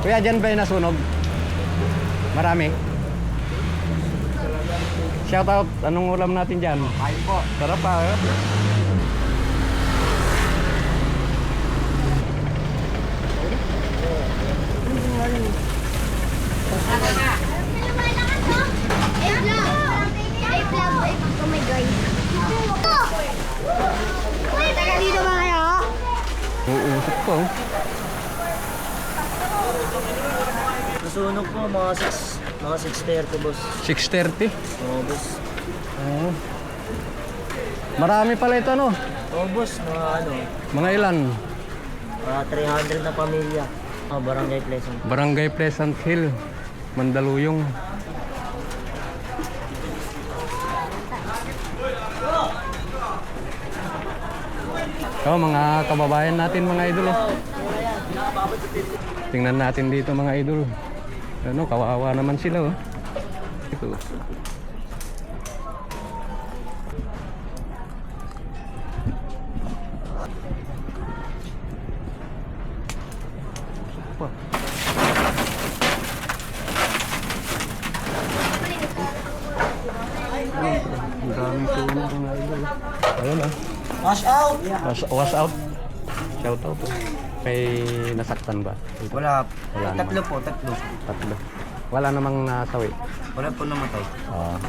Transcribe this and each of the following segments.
Kuya, dyan ba yung nasunog? Marami? Shout out, anong ulam natin dyan? Kain po. Sarap pa, eh? Dito ba kayo? Uusok po. Nasunog po mga 6:30 boss. 6:30? Oo boss. Oo. Marami pala ito, no? Oo boss, Mga ilan? 300 na pamilya. Barangay Pleasant. Barangay Pleasant Hill, Mandaluyong. Mga kababayan natin, mga idol. Tingnan natin dito, mga idol. Kawawa naman sila, oh. Ito. Ang daming tulong, mga idol. Ayun, ah. Wash out! Was out. Shout out. May nasaktan ba? Wala. Wala Tatlo naman. po, tatlo. Tatlo. Wala namang nasawi. Wala po namatay. Ah.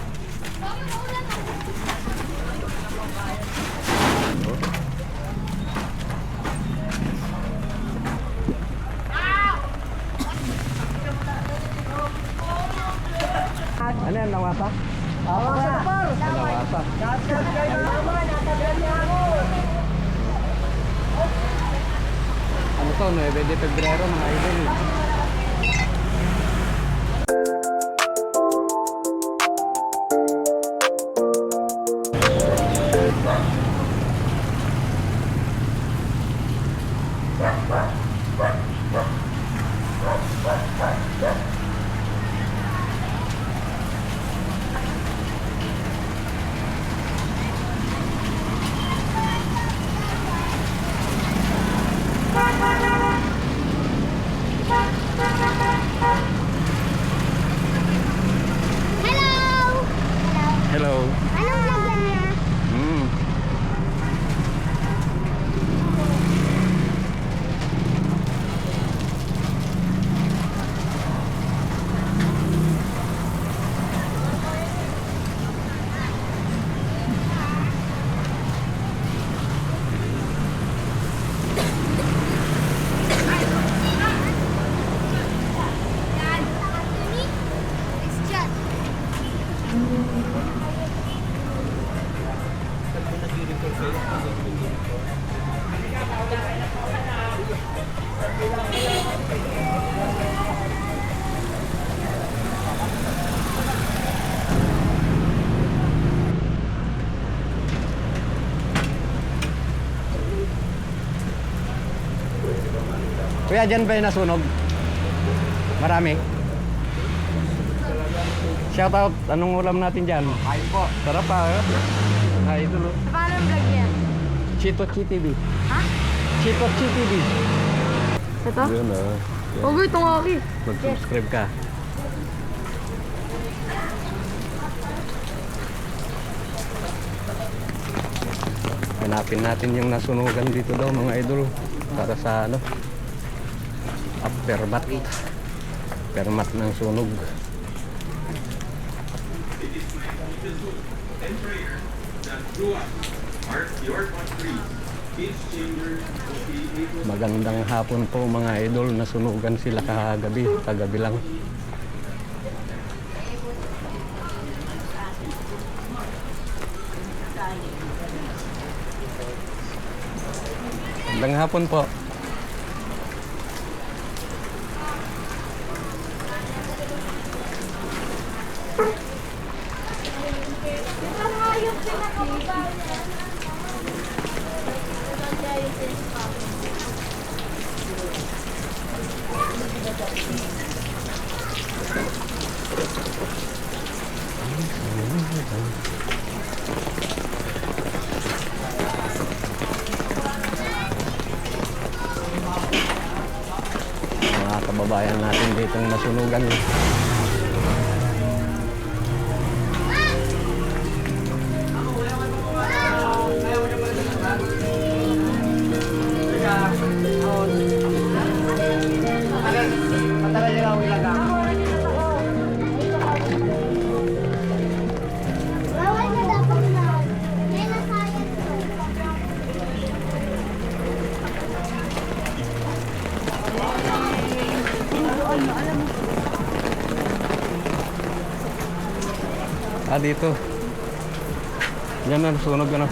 Ano yan, nawasa? Nawasa par! Nawasa. Ano to, 9 de Pebrero, mga idol. Hello. Anong vlog niya? Kuya, dyan ba yung nasunog? Marami? Shout out, anong ulam natin dyan? Kain po. Sarap pa, eh? Idol, oh. Paano ang vlog niya? Chito TV. Ha? Chito TV. Ito? Yun, ah. Huwag ito nga aki. Mag-subscribe ka. Hanapin natin yung nasunugan dito daw, mga idol. Para sa aftermath. Aftermath ng sunog. Magandang hapon po, mga idol. Nasunugan sila kagabi lang. Magandang hapon po. ditong nasunugan. Bawal na dapat na. May nasayang. Dito. Yan na, sunog ano.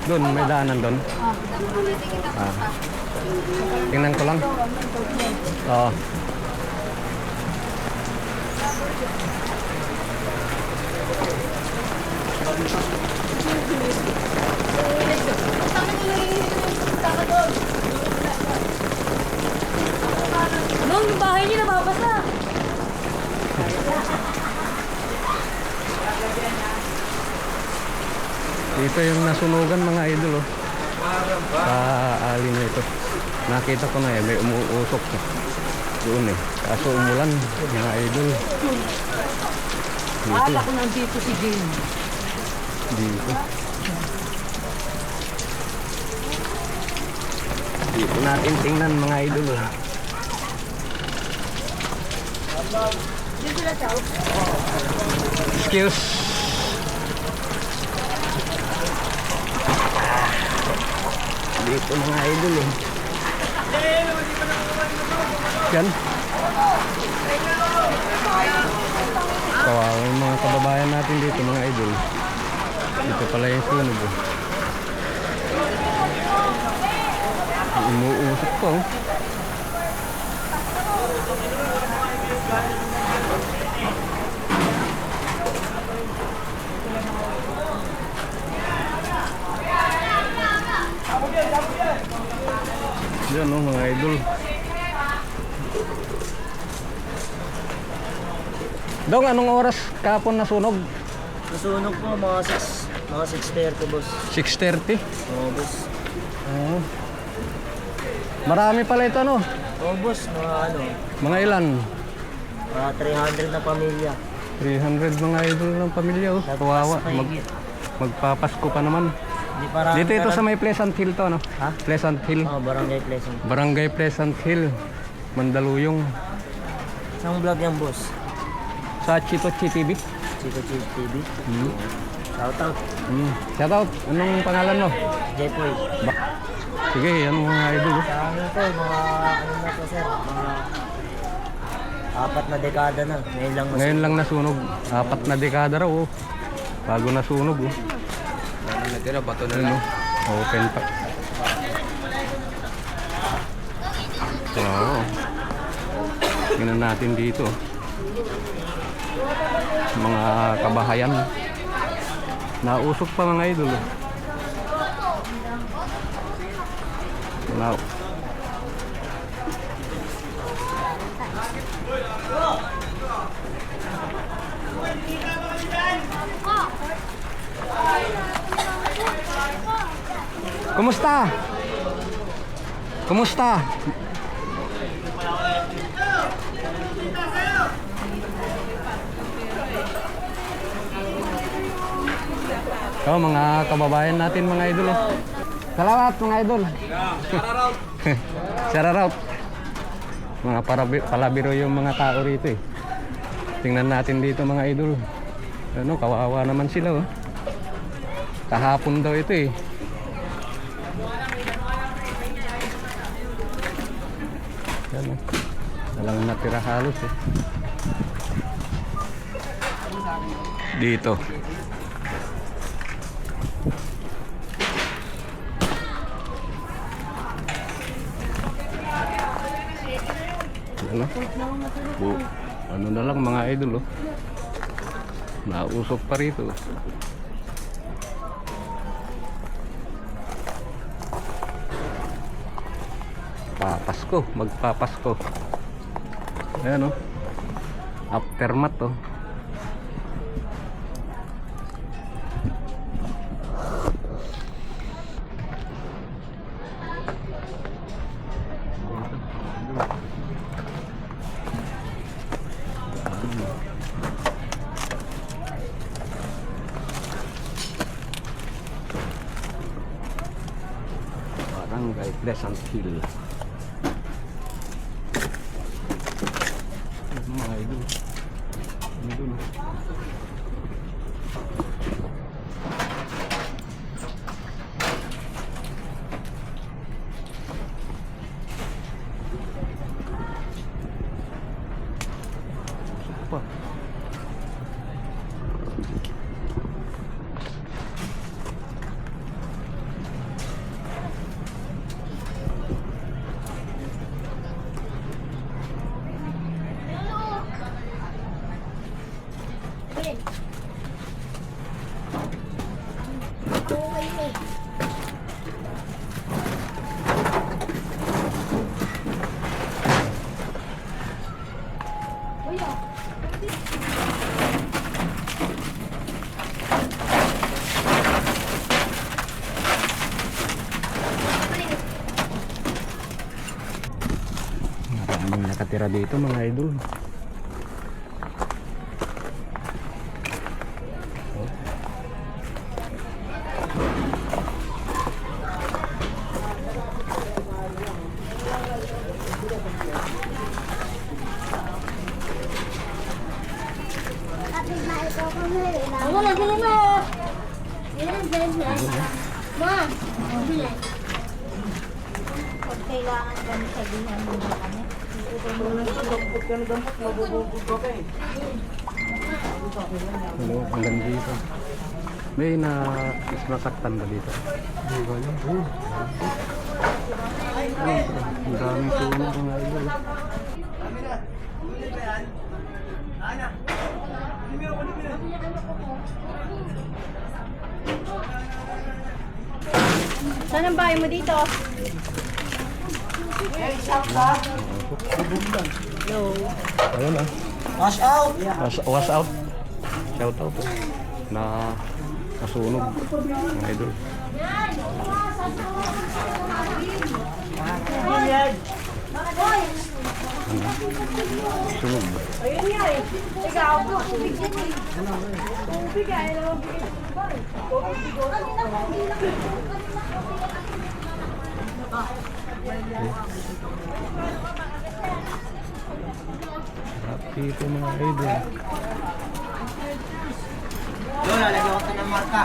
Doon, may daanan doon. Tingnan ko lang. Oo. Nung yung bahay niyo nababasa. Dito yung nasunugan mga idol oh. Sa ali na ito. Nakita ko na may umuusok doon Kaso umulan mga idol. Dito. Akala ko nandito si Jane. Dito. Dito natin tingnan mga idol oh. Excuse. Dito mga idol Yan. Kawawa yung mga kababayan natin dito mga idol. Dito pala yung sunog Umuusok pa Yan mga idol. Dong, anong oras kahapon nasunog? Nasunog po mga 6:30 boss. 6:30? Oo boss. Oo. Marami pala ito ano? Oo boss, Mga ilan? mga 300 na pamilya. 300 mga idol ng pamilya Kawawa. Magpapasko pa naman. Di parang Dito ito sa may Pleasant Hill to ano? Ha? Pleasant Hill. Barangay Pleasant. Barangay Pleasant Hill. Mandaluyong. Isang vlog yan boss. Sa Chito TV. Chico Chief TV. Shoutout. Shoutout. Anong pangalan mo? Jepoy. Sige, anong mga idol Sa amin to, mga na to sir, mga 4 na dekada na. Ngayon lang nasunog. 4 na dekada raw Bago nasunog Natira, bato Ano? Open pa. Oo. Tingnan natin dito. Mga kabahayan. Nausok pa mga idol. Wow. Kumusta? Kumusta? Mga kababayan natin mga idol Salamat mga idol. Shout out. Mga palabiro yung mga tao rito Tingnan natin dito mga idol. Ano, kawawa naman sila Kahapon daw ito Yan walang natira halos Dito. Ano na lang mga idol Nausok pa rito Papasko, magpapasko. Ayan aftermath Descent Hill. Mga idol. Ano dun? Pa. Maraming nakatira dito mga idol. Ako na, sino na? Ma! Pag kailangan kami sabihan mo na kami. Ano, hanggang dito. May nasaktan ba dito? Hindi ba yun? Ang daming tulog mga idol. Saan ang bahay mo dito? Ayun ah. Wash out! Was out. Shout out. Na nasunog mga idol. Sunog. Ayun nga eh. Ikaw po. Tubig yan eh. Tubig ay. Sarap dito mga idol. Yo, lalagyan ko ito ng marka.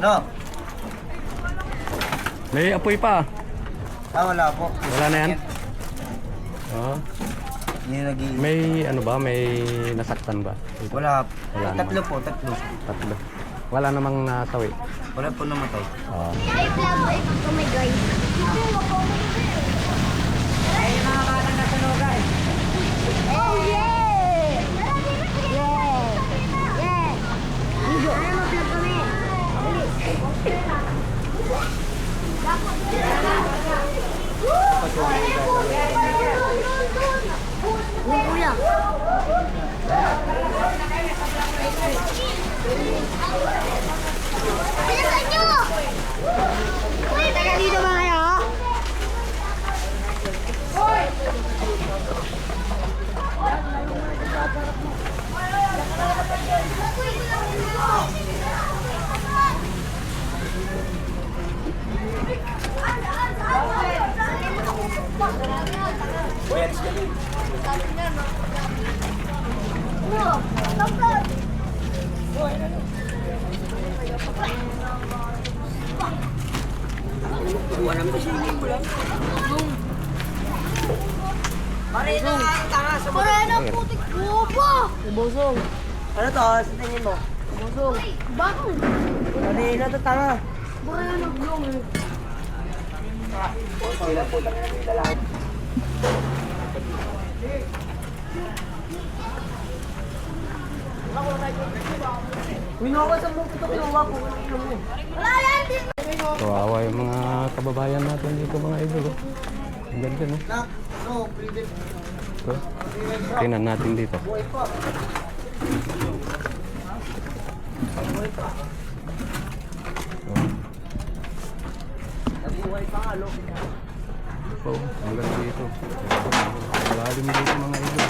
No. May apoy pa. Wala po. Wala na yan. Oh. Hindi nag-i... May ano ba? May nasaktan ba? Wala. Wala Tatlo naman. po, tatlo. Tatlo. Wala namang nasawi. Wala po namatay. Oh. Ay, vlog ko. Oh my God. Ay, mga bata na tunugan. Oh, yeah! Yeah! Yeah! Ligo. Ano mag-vlog kami? Kuya. Bilisan nyo! Uy, taga dito ba kayo? Parang ang putik bobo! Busong. Ano to? Sa tingin mo? Busog. Bakit? Ano na to tanga? Baka na naglong eh. Winawa sa mga putok yung wako. Wala yan din! Kawawa yung mga kababayan natin dito mga idol. Oh. Ang ganda no? No, pwede. So, tingnan natin dito. Buhay pa. Oh. Nabuhay pa nga, lok. Oh, ang ganda dito. Malalim dito mga idol.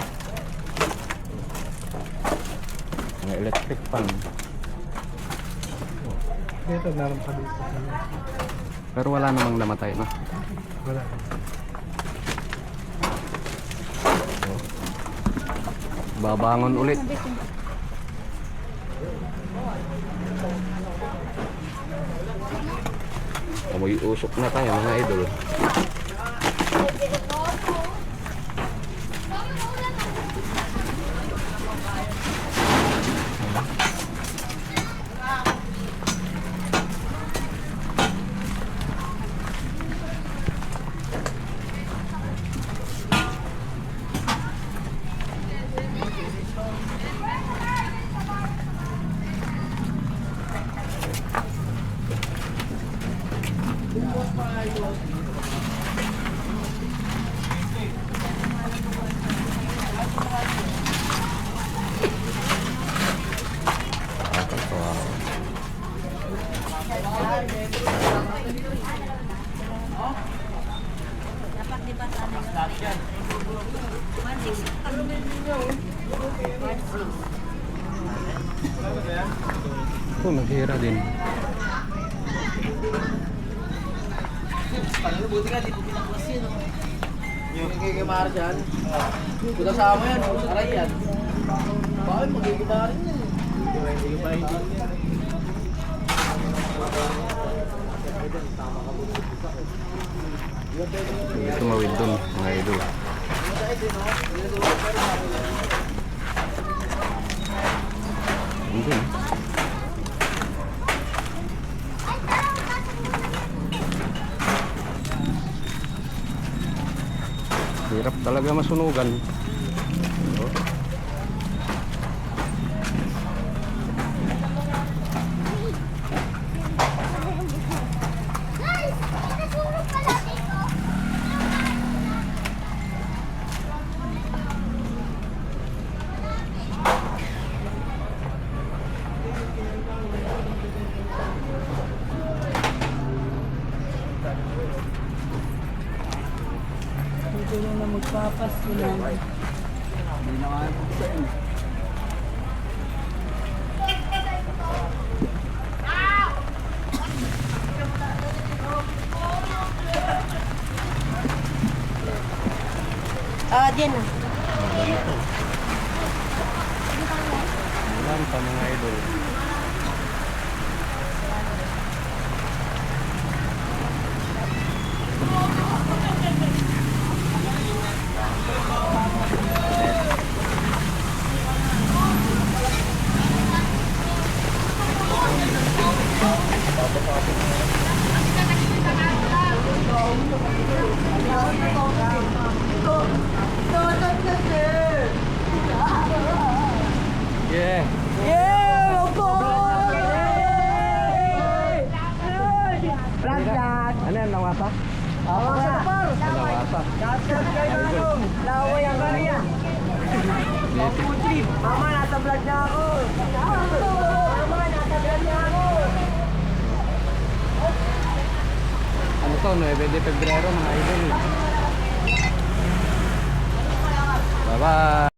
Mga electric fan. Oh. Dito meron pa dito. Pero wala namang namatay, no? Wala. Babangon ulit. Amoy usok na tayo mga idol. Oh, naghihira din. Buti nga, di po pinakulas yun. Yung kikimara dyan, kasama yan, aray yan. Bakit magkikimara yan? Magkikimara yan. Hindi tumawid dun mga idol. Hindi. Hirap talaga masunugan. Ito na magpapas sila. Hindi na nga po sa inyo. Diyan na. Ulan pa mga idol. Yeah. Yeah! Boy! Ano yan, nawasa? Nawasa. Laway ang kanya. Mama, nasa vlog na ako. Mama, nasa vlog na ako. Ano to, 9 de Pebrero mga idol. Bye-bye.